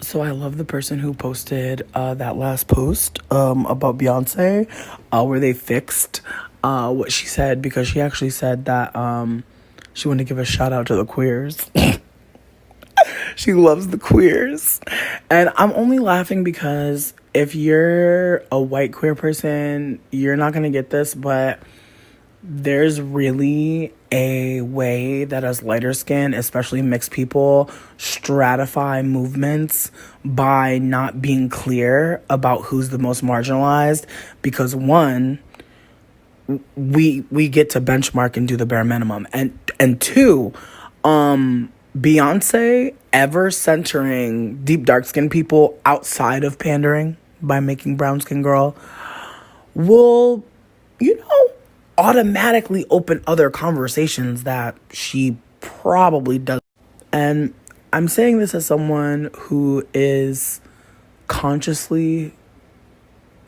So I love the person who posted that last post about Beyonce, where they fixed what she said, because she actually said that she wanted to give a shout out to the queers. She loves the queers. And I'm only laughing because if you're a white queer person, you're not going to get this, but there's really a way that us lighter skin, especially mixed people, stratify movements by not being clear about who's the most marginalized. Because one, we get to benchmark and do the bare minimum, and two, Beyonce ever centering deep dark skinned people outside of pandering by making brown skin girl will, automatically open other conversations that she probably does. And I'm saying this as someone who is consciously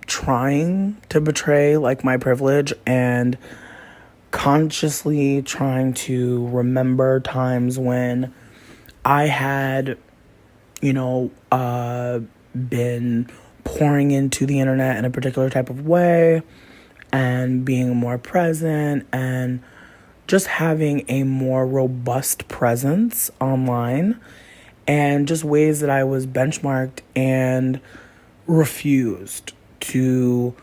trying to betray like my privilege and consciously trying to remember times when I had, been pouring into the internet in a particular type of way and being more present and just having a more robust presence online, and just ways that I was benchmarked and refused to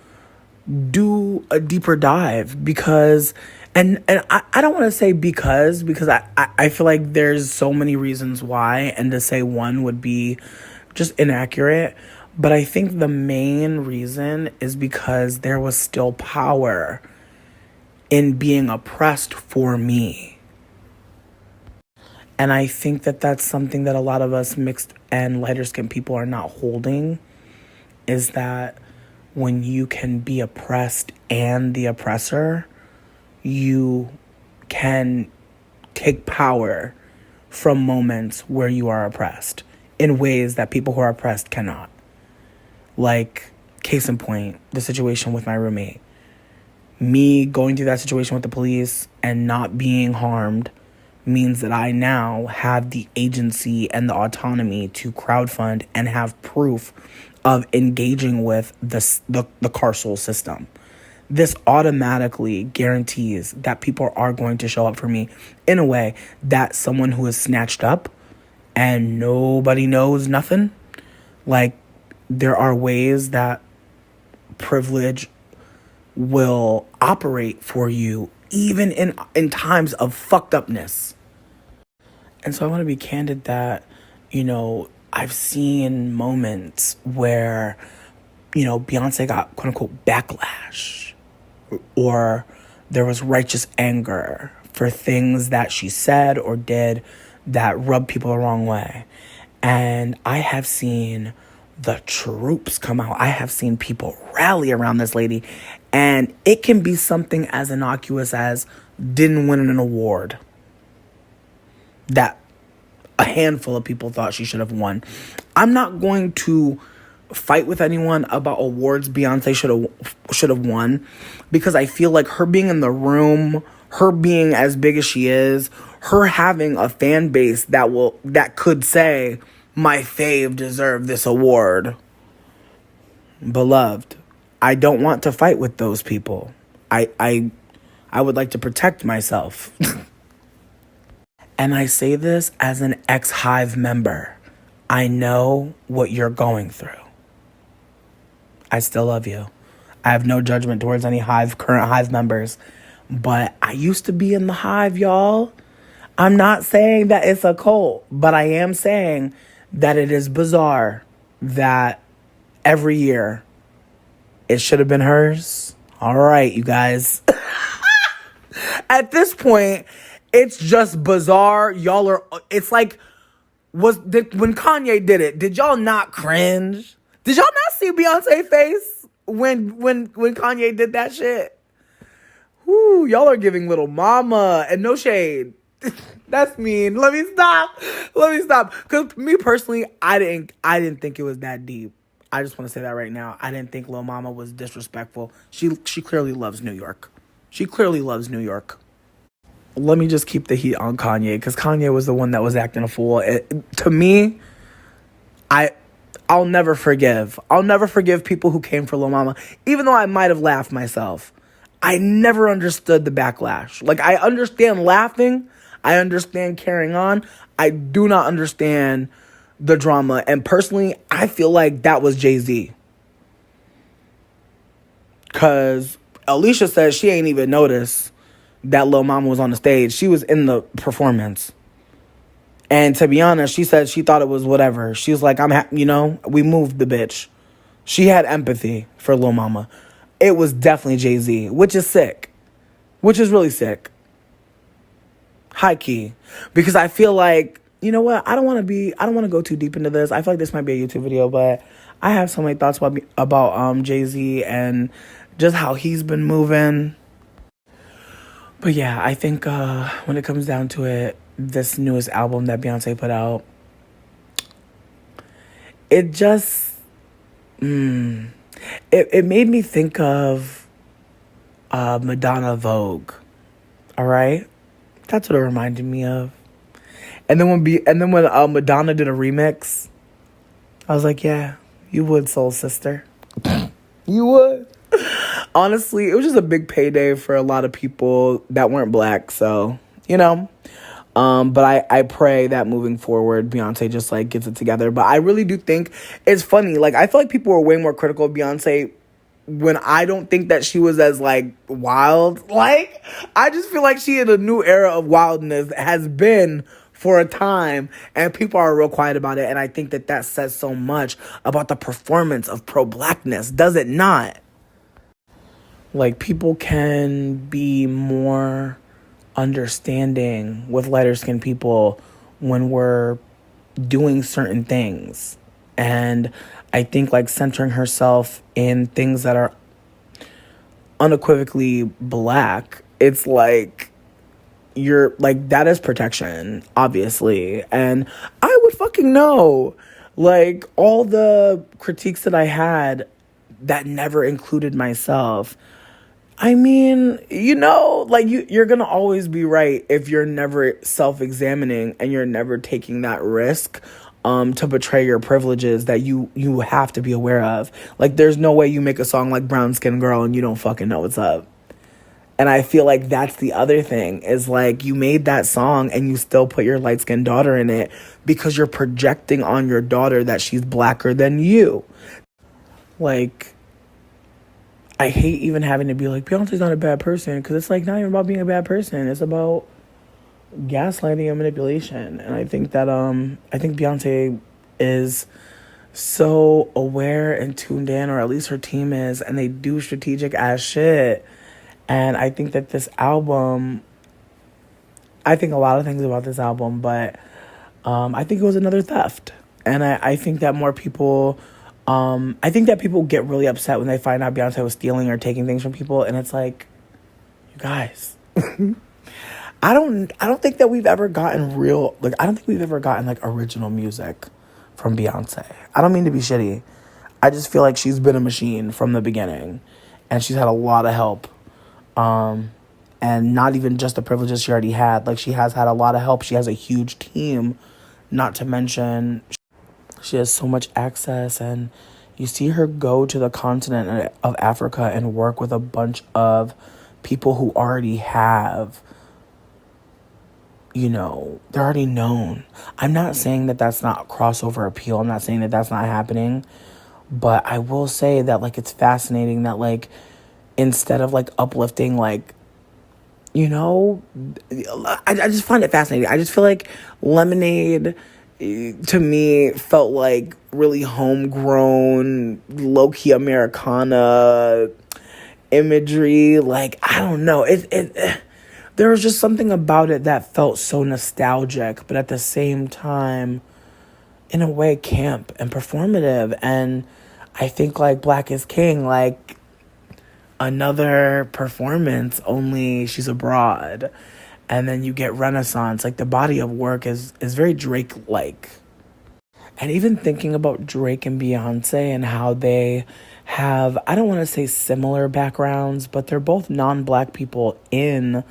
do a deeper dive because I don't want to say because I feel like there's so many reasons why, and to say one would be just inaccurate. But I think the main reason is because there was still power in being oppressed for me. And I think that that's something that a lot of us mixed and lighter skinned people are not holding, is that when you can be oppressed and the oppressor, you can take power from moments where you are oppressed in ways that people who are oppressed cannot. Like, case in point, the situation with my roommate. Me going through that situation with the police and not being harmed means that I now have the agency and the autonomy to crowdfund and have proof of engaging with the carceral system. This automatically guarantees that people are going to show up for me in a way that someone who is snatched up and nobody knows nothing. Like, there are ways that privilege will operate for you even in times of fucked upness. And so I want to be candid that, I've seen moments where, Beyonce got quote unquote backlash, or there was righteous anger for things that she said or did that rubbed people the wrong way. And I have seen the troops come out. I have seen people rally around this lady, and it can be something as innocuous as didn't win an award that a handful of people thought she should have won. I'm not going to fight with anyone about awards Beyonce should have won, because I feel like her being in the room, her being as big as she is, her having a fan base that could say my fave deserved this award. Beloved, I don't want to fight with those people. I would like to protect myself. And I say this as an ex-Hive member. I know what you're going through. I still love you. I have no judgment towards any current Hive members. But I used to be in the Hive, y'all. I'm not saying that it's a cult, but I am saying that it is bizarre that every year it should have been hers. All right, you guys. At this point, it's just bizarre. It's like, when Kanye did it, did y'all not cringe? Did y'all not see Beyonce's face when Kanye did that shit? Whoo, y'all are giving little mama, and no shade. That's mean. Let me stop. Because me personally, I didn't think it was that deep. I just want to say that right now. I didn't think Lil Mama was disrespectful. She clearly loves New York. Let me just keep the heat on Kanye, because Kanye was the one that was acting a fool. To me, I I'll never forgive. I'll never forgive people who came for Lil Mama, even though I might have laughed myself. I never understood the backlash. Like, I understand laughing, I understand carrying on. I do not understand the drama. And personally, I feel like that was Jay-Z. Because Alicia says she ain't even noticed that Lil Mama was on the stage. She was in the performance. And to be honest, she said she thought it was whatever. She was like, we moved the bitch. She had empathy for Lil Mama. It was definitely Jay-Z, which is sick. Which is really sick. High key. Because I feel like, you know what? I don't want to go too deep into this. I feel like this might be a YouTube video, but I have so many thoughts about Jay-Z and just how he's been moving. But yeah, I think when it comes down to it, this newest album that Beyoncé put out, it just, it made me think of Madonna Vogue. All right? That's what it reminded me of. And then when Madonna did a remix, I was like, yeah, you would, Soul Sister. You would. Honestly, it was just a big payday for a lot of people that weren't black. So, but I pray that moving forward, Beyonce just like gets it together. But I really do think it's funny. Like, I feel like people were way more critical of Beyonce when I don't think that she was as like wild. Like, I just feel like she in a new era of wildness has been for a time, and people are real quiet about it. And I think that says so much about the performance of pro-blackness, does it not? Like, people can be more understanding with lighter-skinned people when we're doing certain things. And I think, like, centering herself in things that are unequivocally black, it's like, you're, like, that is protection, obviously. And I would fucking know. Like, all the critiques that I had that never included myself, I mean, like, you're going to always be right if you're never self-examining and you're never taking that risk to betray your privileges that you have to be aware of. Like, there's no way you make a song like Brown Skin Girl and you don't fucking know what's up. And I feel like that's the other thing, is like, you made that song and you still put your light-skinned daughter in it because you're projecting on your daughter that she's blacker than you. Like, I hate even having to be like, Beyonce's not a bad person, because it's like not even about being a bad person. It's about gaslighting and manipulation. And I think that I think Beyonce is so aware and tuned in, or at least her team is, and they do strategic ass shit. And I think that this album, I think a lot of things about this album, but I think it was another theft. And I think that more people, I think that people get really upset when they find out Beyonce was stealing or taking things from people. And it's like, you guys, I don't think that we've ever gotten like original music from Beyonce. I don't mean to be shitty. I just feel like she's been a machine from the beginning, and she's had a lot of help. And not even just the privileges she already had. Like, she has had a lot of help. She has a huge team, not to mention she has so much access. And you see her go to the continent of Africa and work with a bunch of people who already have, they're already known. I'm not saying that that's not crossover appeal. I'm not saying that that's not happening. But I will say that, like, it's fascinating that, like, instead of, like, uplifting, like, I just find it fascinating. I just feel like Lemonade, to me, felt like really homegrown, low-key Americana imagery. Like, I don't know. There was just something about it that felt so nostalgic, but at the same time, in a way, camp and performative. And I think, like, Black is King, like, another performance, only she's abroad. And then you get Renaissance. Like, the body of work is very Drake-like. And even thinking about Drake and Beyonce and how they have, I don't want to say similar backgrounds, but they're both non-black people in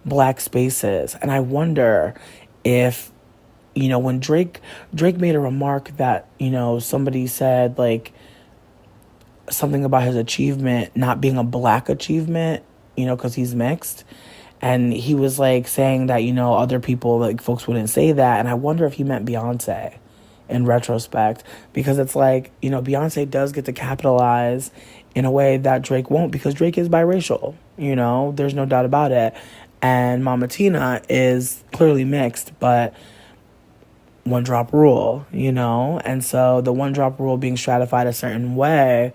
black spaces. And I wonder if, when Drake made a remark that, somebody said like something about his achievement not being a black achievement, because he's mixed. And he was like saying that, other people, like folks wouldn't say that. And I wonder if he meant Beyonce in retrospect, because it's like, Beyonce does get to capitalize in a way that Drake won't, because Drake is biracial, there's no doubt about it. And Mama Tina is clearly mixed, but one drop rule, and so the one drop rule being stratified a certain way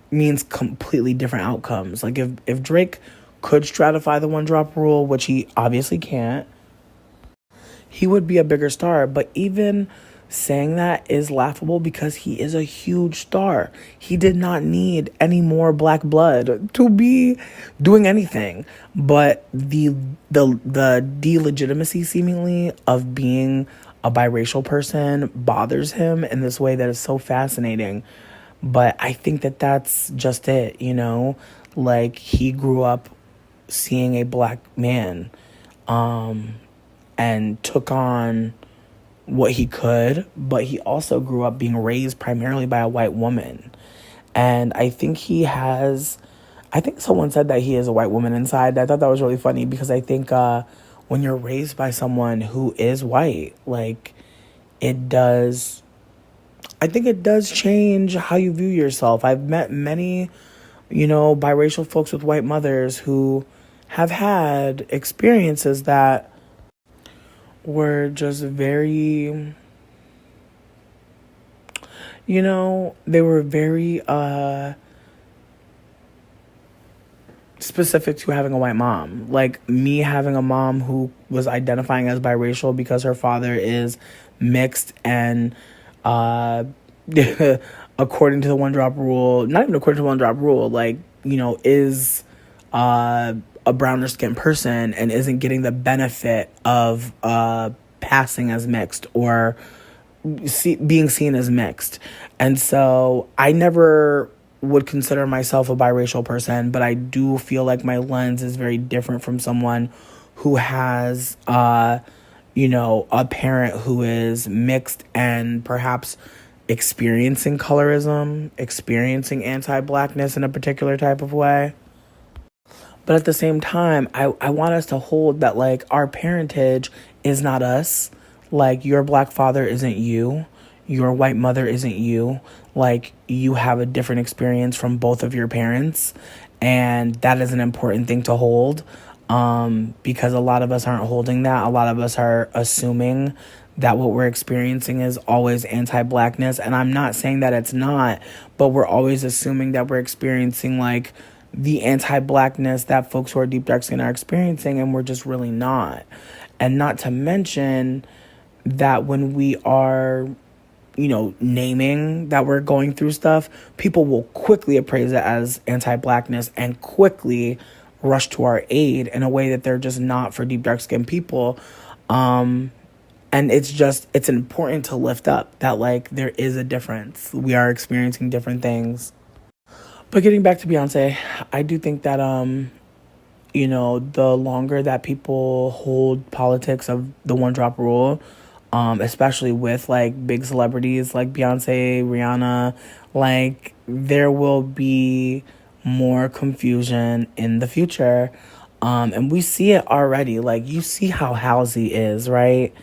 means completely different outcomes. Like if Drake could stratify the one drop rule, which he obviously can't, he would be a bigger star. But even saying that is laughable because he is a huge star. He did not need any more black blood to be doing anything. But the delegitimacy seemingly of being a biracial person bothers him in this way that is so fascinating. But I think that that's just it, like he grew up seeing a black man, and took on what he could, but he also grew up being raised primarily by a white woman. And I think someone said that he is a white woman inside. I thought that was really funny, because I think when you're raised by someone who is white, like I think it does change how you view yourself. I've met many, biracial folks with white mothers who have had experiences that were just very, they were very specific to having a white mom. Like me having a mom who was identifying as biracial because her father is mixed and according to the one drop rule, not even according to the one drop rule, like, is a browner skinned person and isn't getting the benefit of passing as mixed or being seen as mixed. And so I never would consider myself a biracial person, but I do feel like my lens is very different from someone who has a parent who is mixed and perhaps experiencing colorism, experiencing anti-blackness in a particular type of way. But at the same time, I want us to hold that, like, our parentage is not us. Like, your black father isn't you. Your white mother isn't you. Like, you have a different experience from both of your parents. And that is an important thing to hold, because a lot of us aren't holding that. A lot of us are assuming that what we're experiencing is always anti-blackness. And I'm not saying that it's not, but we're always assuming that we're experiencing, like, the anti-blackness that folks who are deep dark skin are experiencing, and we're just really not. And not to mention that when we are, naming that we're going through stuff, people will quickly appraise it as anti-blackness and quickly rush to our aid in a way that they're just not for deep dark skin people. And it's important to lift up that, like, there is a difference. We are experiencing different things. But getting back to Beyonce, I do think that, the longer that people hold politics of the one drop rule, especially with, like, big celebrities like Beyonce, Rihanna, like, there will be more confusion in the future. And we see it already. Like, you see how Halsey is, right?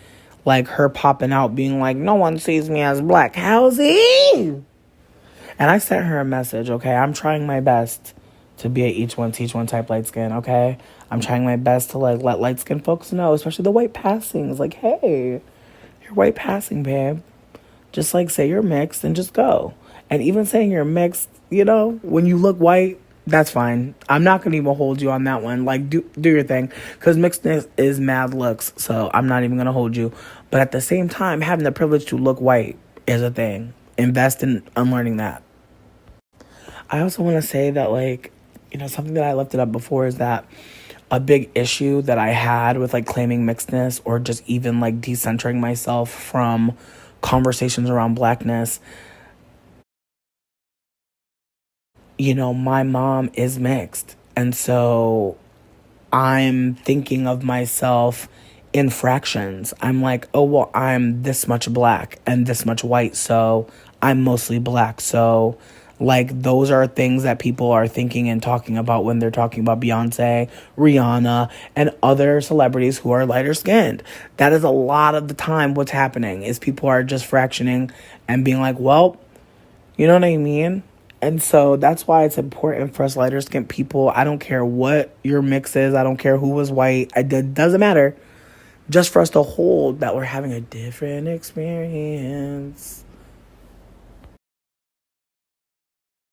Like, her popping out being like, no one sees me as black. Halsey! And I sent her a message, okay? I'm trying my best to be a each one teach one type light skin, okay? I'm trying my best to, like, let light skin folks know, especially the white passings. Like, hey, you're white passing, babe. Just, like, say you're mixed and just go. And even saying you're mixed, when you look white, that's fine. I'm not going to even hold you on that one. Like, do your thing. Because mixedness is mad looks, so I'm not even going to hold you. But at the same time, having the privilege to look white is a thing. Invest in unlearning that. I also want to say that, like, something that I lifted up before is that a big issue that I had with, like, claiming mixedness or just even, like, decentering myself from conversations around blackness, my mom is mixed. And so I'm thinking of myself in fractions. I'm like, oh, well, I'm this much black and this much white, so I'm mostly black. So, like, those are things that people are thinking and talking about when they're talking about Beyonce, Rihanna, and other celebrities who are lighter skinned. That is a lot of the time what's happening is people are just fractioning and being like, well, you know what I mean? And so that's why it's important for us lighter skinned people. I don't care what your mix is. I don't care who was white. It doesn't matter. Just for us to hold that we're having a different experience.